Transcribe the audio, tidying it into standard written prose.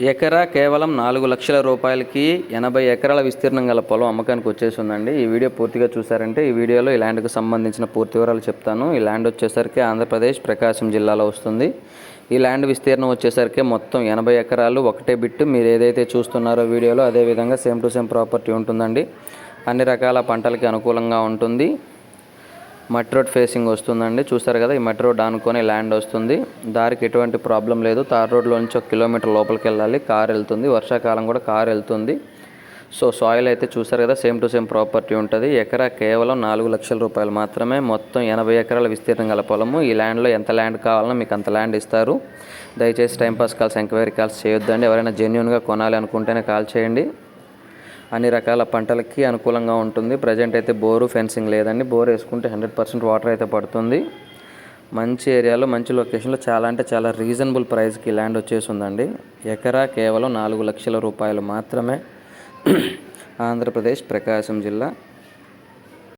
ఎకరా కేవలం 4 లక్షల రూపాయలకి 80 ఎకరాల విస్తీర్ణం గల పొలం అమ్మకానికి వచ్చేసిందండి. ఈ వీడియో పూర్తిగా చూసారంటే ఈ వీడియోలో ఈ ల్యాండ్కి సంబంధించిన పూర్తి వివరాలు చెప్తాను. ఈ ల్యాండ్ వచ్చేసరికి ఆంధ్రప్రదేశ్ ప్రకాశం జిల్లాలో వస్తుంది. ఈ ల్యాండ్ విస్తీర్ణం వచ్చేసరికి మొత్తం 80 ఎకరాలు ఒకటే బిట్టు. మీరు ఏదైతే చూస్తున్నారో వీడియోలో అదే విధంగా సేమ్ టు సేమ్ ప్రాపర్టీ ఉంటుందండి. అన్ని రకాల పంటలకి అనుకూలంగా ఉంటుంది. మట్టి రోడ్ ఫేసింగ్ వస్తుందండి. చూస్తారు కదా, ఈ మట్టి రోడ్ ఆనుకొని ల్యాండ్ వస్తుంది. దారికి ఎటువంటి ప్రాబ్లం లేదు. తార్ రోడ్లో నుంచి 1 కిలోమీటర్ లోపలికి వెళ్ళాలి. కార్ వెళ్తుంది. వర్షాకాలం కూడా కార్ వెళ్తుంది. సో సాయిల్ అయితే చూస్తారు కదా, సేమ్ టు సేమ్ ప్రాపర్టీ ఉంటుంది. ఎకరా కేవలం 4 లక్షల రూపాయలు మాత్రమే. మొత్తం 80 ఎకరాల విస్తీర్ణం గల పొలము. ఈ ల్యాండ్లో ఎంత ల్యాండ్ కావాలన్నా మీకు అంత ల్యాండ్ ఇస్తారు. దయచేసి టైంపాస్ కాల్స్, ఎంక్వైరీ కాల్స్ చేయొద్దండి. ఎవరైనా జెన్యూన్గా కొనాలి అనుకుంటేనే కాల్ చేయండి. అన్ని రకాల పంటలకి అనుకూలంగా ఉంటుంది. ప్రజెంట్ అయితే బోరు ఫెన్సింగ్ లేదండి. బోర్ వేసుకుంటే 100% వాటర్ అయితే పడుతుంది. మంచి ఏరియాలో, మంచి లొకేషన్లో చాలా అంటే చాలా రీజనబుల్ ప్రైస్కి ల్యాండ్ వచ్చేసి ఉందండి. ఎకరా కేవలం 4 లక్షల రూపాయలు మాత్రమే. ఆంధ్రప్రదేశ్ ప్రకాశం జిల్లా.